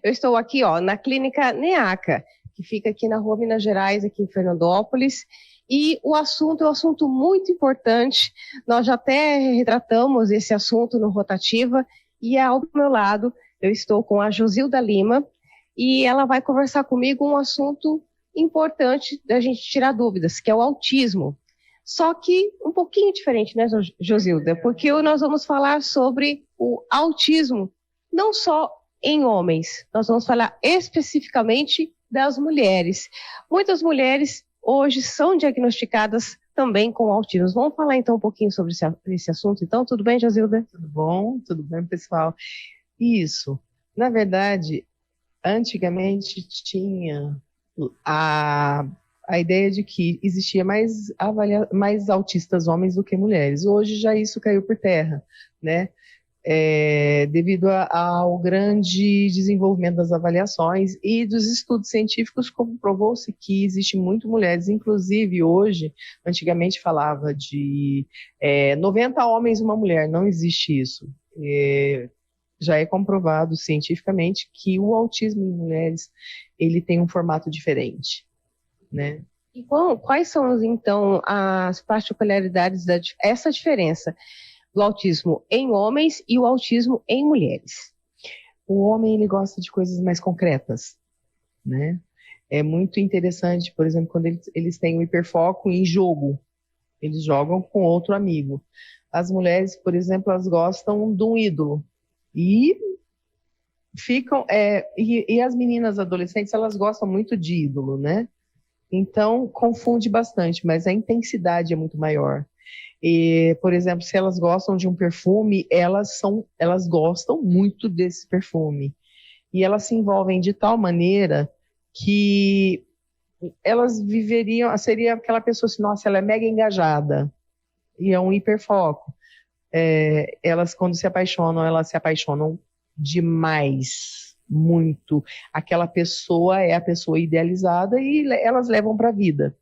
Eu estou aqui, ó, na clínica NEACA, que fica aqui na Rua Minas Gerais, aqui em Fernandópolis, e o assunto é um assunto muito importante. Nós já até retratamos esse assunto no Rotativa, e ao meu lado eu estou com a Josilda Lima, e ela vai conversar comigo um assunto importante da gente tirar dúvidas, que é o autismo. Só que um pouquinho diferente, né, Josilda? Porque nós vamos falar sobre o autismo, não só em homens, nós vamos falar especificamente das mulheres. Muitas mulheres hoje são diagnosticadas também com autismo. Vamos falar então um pouquinho sobre esse assunto, então? Tudo bem, Josilda? Tudo bem, pessoal. Isso. Na verdade, antigamente tinha a ideia de que existia mais autistas homens do que mulheres. Hoje já isso caiu por terra, né? Devido ao grande desenvolvimento das avaliações e dos estudos científicos, comprovou-se que existem muito mulheres, inclusive hoje, antigamente falava de 90 homens e uma mulher, não existe isso. Já é comprovado cientificamente que o autismo em mulheres, ele tem um formato diferente, né? E quais são, então, as particularidades dessa diferença do autismo em homens e o autismo em mulheres? O homem, ele gosta de coisas mais concretas, né? É muito interessante, por exemplo, quando eles têm um hiperfoco em jogo, eles jogam com outro amigo. As mulheres, por exemplo, elas gostam de um ídolo e ficam, e as meninas adolescentes, elas gostam muito de ídolo, né? Então, confunde bastante, mas a intensidade é muito maior. E, por exemplo, se elas gostam de um perfume, elas gostam muito desse perfume. E elas se envolvem de tal maneira que elas seria aquela pessoa assim, nossa, ela é mega engajada. E é um hiperfoco. Elas, quando se apaixonam, elas se apaixonam demais, muito. Aquela pessoa é a pessoa idealizada e elas levam para a vida.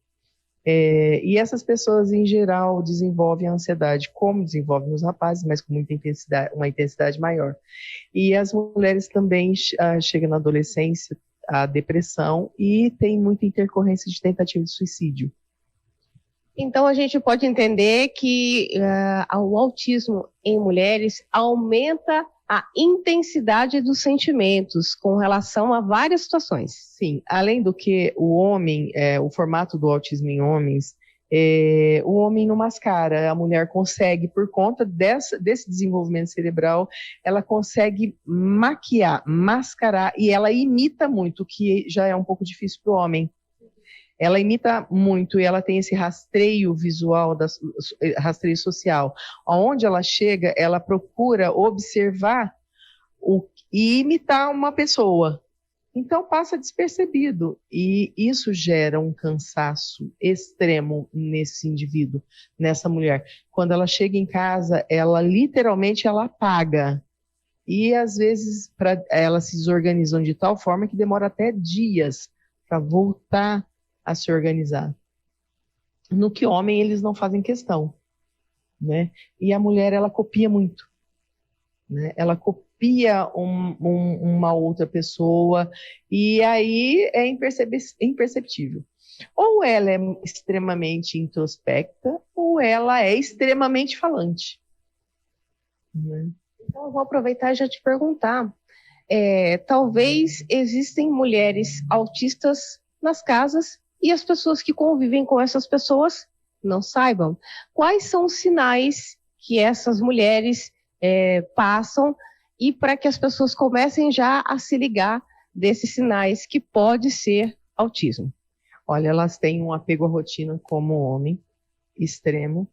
E essas pessoas, em geral, desenvolvem a ansiedade, como desenvolvem nos rapazes, mas com uma intensidade maior. E as mulheres também chegam na adolescência, a depressão, e tem muita intercorrência de tentativa de suicídio. Então, a gente pode entender que o autismo em mulheres aumenta a intensidade dos sentimentos com relação a várias situações. Sim, além do que o homem, o formato do autismo em homens, o homem não mascara, a mulher consegue, por conta desse desenvolvimento cerebral, ela consegue mascarar, e ela imita muito, o que já é um pouco difícil para o homem. Ela imita muito e ela tem esse rastreio visual, rastreio social. Aonde ela chega, ela procura observar e imitar uma pessoa. Então passa despercebido e isso gera um cansaço extremo nesse indivíduo, nessa mulher. Quando ela chega em casa, ela literalmente apaga. E às vezes elas se desorganizam de tal forma que demora até dias para voltar a se organizar. No que homem eles não fazem questão, né? E a mulher, ela copia muito, né? Ela copia uma outra pessoa e aí é imperceptível. Ou ela é extremamente introspecta ou ela é extremamente falante, né? Então eu vou aproveitar e já te perguntar, talvez existem mulheres autistas nas casas e as pessoas que convivem com essas pessoas não saibam. Quais são os sinais que essas mulheres passam e para que as pessoas comecem já a se ligar desses sinais que pode ser autismo? Olha, elas têm um apego à rotina como homem, extremo.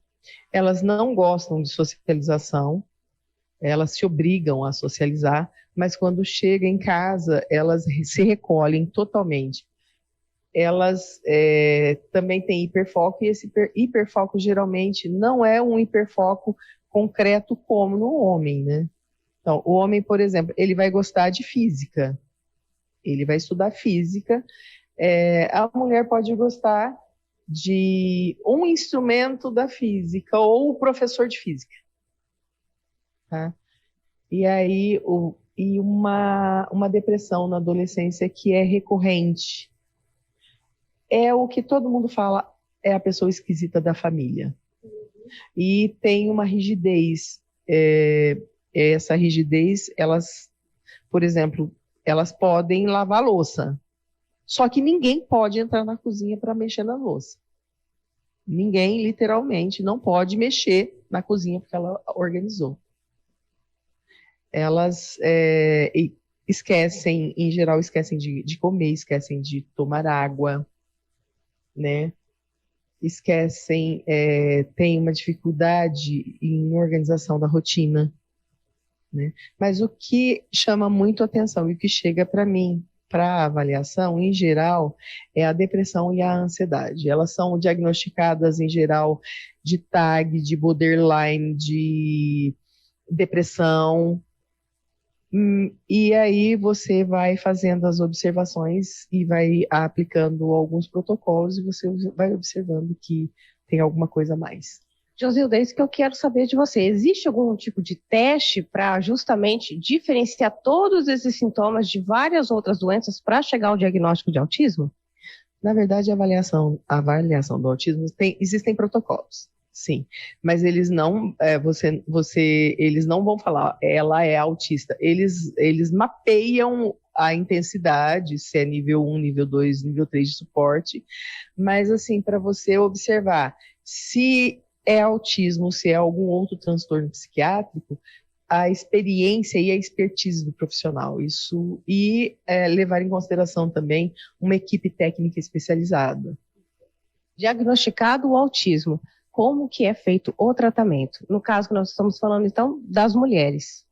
Elas não gostam de socialização, elas se obrigam a socializar, mas quando chegam em casa, elas se recolhem totalmente. Elas também têm hiperfoco, e esse hiperfoco geralmente não é um hiperfoco concreto como no homem, né? Então, o homem, por exemplo, ele vai gostar de física, ele vai estudar física, a mulher pode gostar de um instrumento da física ou o professor de física, tá? E aí, e uma depressão na adolescência que é recorrente. É o que todo mundo fala, é a pessoa esquisita da família. E tem uma rigidez. Essa rigidez, elas, por exemplo, elas podem lavar louça. Só que ninguém pode entrar na cozinha para mexer na louça. Ninguém, literalmente, não pode mexer na cozinha porque ela organizou. Elas esquecem, em geral, esquecem de comer, esquecem de tomar água, né? Esquecem, têm uma dificuldade em organização da rotina, né? Mas o que chama muito atenção e o que chega para mim, para avaliação, em geral, é a depressão e a ansiedade. Elas são diagnosticadas, em geral, de TAG, de borderline, de depressão. E aí você vai fazendo as observações e vai aplicando alguns protocolos e você vai observando que tem alguma coisa a mais. Josilda, é isso que eu quero saber de você. Existe algum tipo de teste para justamente diferenciar todos esses sintomas de várias outras doenças para chegar ao diagnóstico de autismo? Na verdade, a avaliação do autismo existem protocolos. Sim, mas eles não, eles não vão falar, ela é autista. Eles mapeiam a intensidade, se é nível 1, nível 2, nível 3 de suporte, mas assim, para você observar se é autismo, se é algum outro transtorno psiquiátrico, a experiência e a expertise do profissional, isso, e levar em consideração também uma equipe técnica especializada. Diagnosticado o autismo, como que é feito o tratamento? No caso que nós estamos falando, então, das mulheres.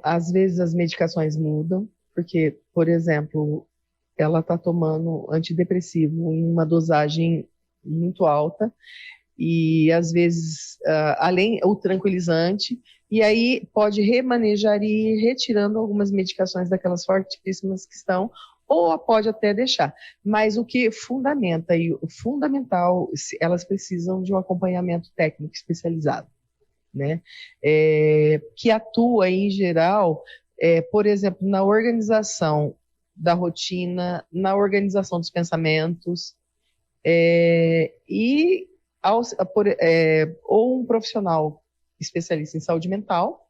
Às vezes as medicações mudam, porque, por exemplo, ela está tomando antidepressivo em uma dosagem muito alta, e às vezes, além o tranquilizante, e aí pode remanejar e ir retirando algumas medicações daquelas fortíssimas que estão, ou pode até deixar. Mas o que fundamenta, e o fundamental, elas precisam de um acompanhamento técnico especializado, né? Que atua em geral, por exemplo, na organização da rotina, na organização dos pensamentos, e ou um profissional especialista em saúde mental,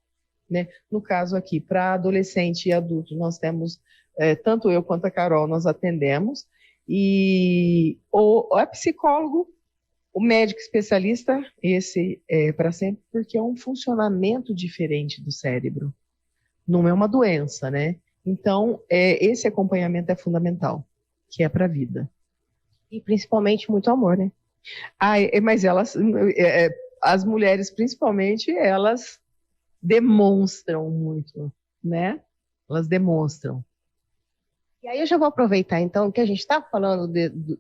né? No caso aqui, para adolescente e adulto, nós temos, tanto eu quanto a Carol, nós atendemos, ou é psicólogo, o médico especialista, esse é para sempre, porque é um funcionamento diferente do cérebro, não é uma doença, né? Então, esse acompanhamento é fundamental, que é para a vida. E principalmente muito amor, né? Mas as mulheres, principalmente, elas demonstram muito, né? Elas demonstram. E aí eu já vou aproveitar, então, que a gente está falando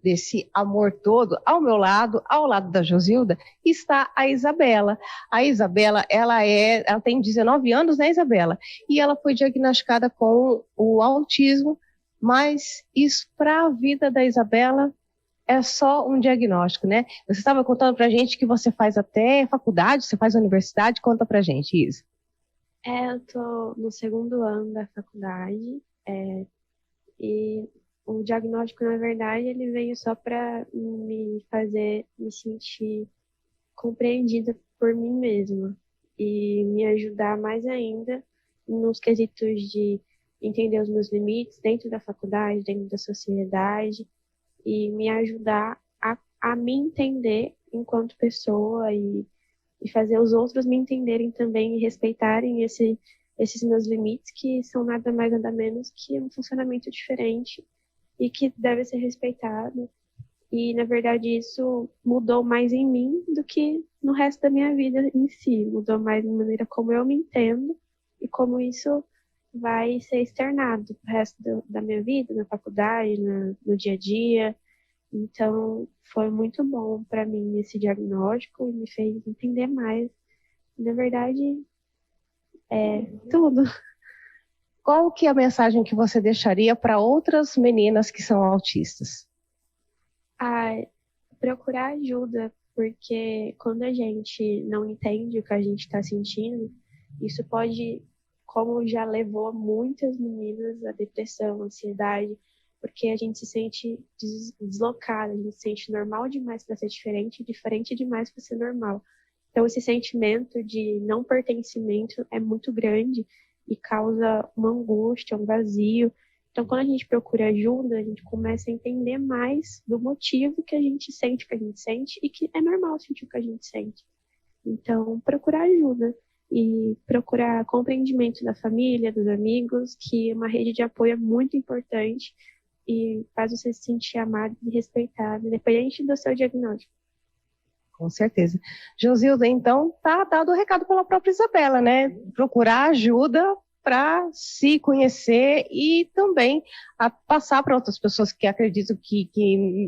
desse amor todo. Ao meu lado, ao lado da Josilda, está a Isabela. A Isabela, ela tem 19 anos, né, Isabela? E ela foi diagnosticada com o autismo, mas isso, para a vida da Isabela, é só um diagnóstico, né? Você estava contando pra gente que você faz até faculdade, você faz universidade, conta pra gente, Isa. Eu tô no segundo ano da faculdade, e o diagnóstico, na verdade, ele veio só para me fazer me sentir compreendida por mim mesma e me ajudar mais ainda nos quesitos de entender os meus limites dentro da faculdade, dentro da sociedade, e me ajudar a me entender enquanto pessoa e fazer os outros me entenderem também e respeitarem esses meus limites, que são nada mais nada menos que um funcionamento diferente e que deve ser respeitado. E, na verdade, isso mudou mais em mim do que no resto da minha vida em si. Mudou mais na maneira como eu me entendo e como isso vai ser externado pro resto da minha vida, na faculdade, no dia a dia. Então, foi muito bom para mim esse diagnóstico e me fez entender mais. Na verdade, tudo. Qual que é a mensagem que você deixaria para outras meninas que são autistas? Procurar ajuda, porque quando a gente não entende o que a gente está sentindo, isso pode como já levou muitas meninas à depressão, ansiedade, porque a gente se sente deslocada, a gente se sente normal demais para ser diferente, diferente demais para ser normal. Então, esse sentimento de não pertencimento é muito grande e causa uma angústia, um vazio. Então, quando a gente procura ajuda, a gente começa a entender mais do motivo que a gente sente o que a gente sente e que é normal sentir o que a gente sente. Então, procurar ajuda e procurar compreendimento da família, dos amigos, que uma rede de apoio é muito importante e faz você se sentir amado e respeitado, independente do seu diagnóstico. Com certeza. Josilda, então, tá dado o recado pela própria Isabela, né? Procurar ajuda para se conhecer e também passar para outras pessoas que acreditam que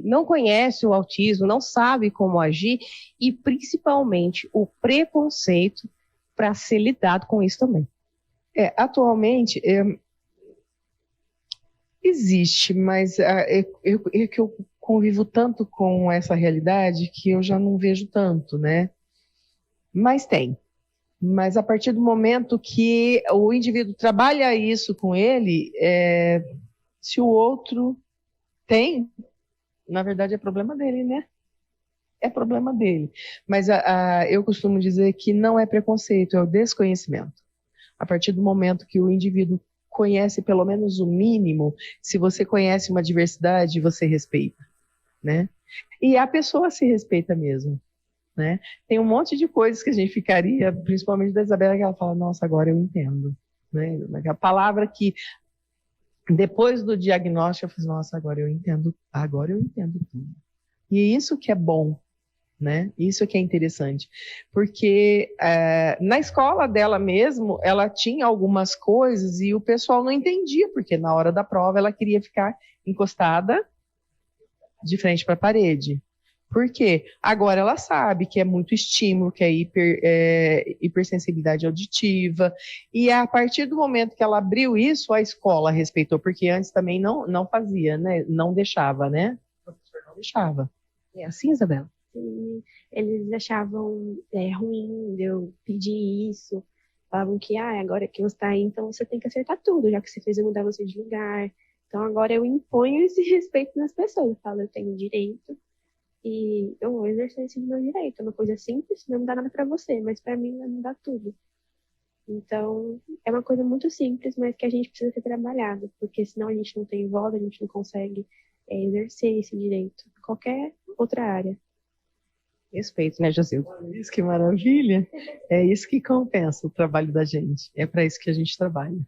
não conhecem o autismo, não sabem como agir e, principalmente, o preconceito para ser lidado com isso também. Atualmente, existe, mas que eu convivo tanto com essa realidade que eu já não vejo tanto, né? Mas tem. Mas a partir do momento que o indivíduo trabalha isso com ele, se o outro tem, na verdade é problema dele, né? É problema dele. Mas eu costumo dizer que não é preconceito, é o desconhecimento. A partir do momento que o indivíduo conhece pelo menos o mínimo, se você conhece uma diversidade, você respeita, né? E a pessoa se respeita mesmo, né? Tem um monte de coisas que a gente ficaria, principalmente da Isabela, que ela fala, nossa, agora eu entendo, né? A palavra que depois do diagnóstico eu fiz, nossa, agora eu entendo tudo. E isso que é bom, né? Isso que é interessante, porque na escola dela mesmo, ela tinha algumas coisas e o pessoal não entendia, porque na hora da prova ela queria ficar encostada de frente para a parede. Por quê? Agora ela sabe que é muito estímulo, que é hipersensibilidade auditiva, e a partir do momento que ela abriu isso, a escola respeitou, porque antes também não fazia, né? Não deixava, né? O professor não deixava. É assim, Isabela? Sim, eles achavam ruim de eu pedir isso, falavam que agora que você está aí, então você tem que acertar tudo, já que você fez eu mudar você de lugar. Então agora eu imponho esse respeito nas pessoas, eu falo, eu tenho direito e eu vou exercer esse meu direito. É uma coisa simples, não dá nada para você, mas para mim vai mudar tudo. Então é uma coisa muito simples, mas que a gente precisa ser trabalhado, porque senão a gente não tem voz, a gente não consegue exercer esse direito em qualquer outra área. Respeito, né, Josilda? Isso que maravilha! É isso que compensa o trabalho da gente. É para isso que a gente trabalha.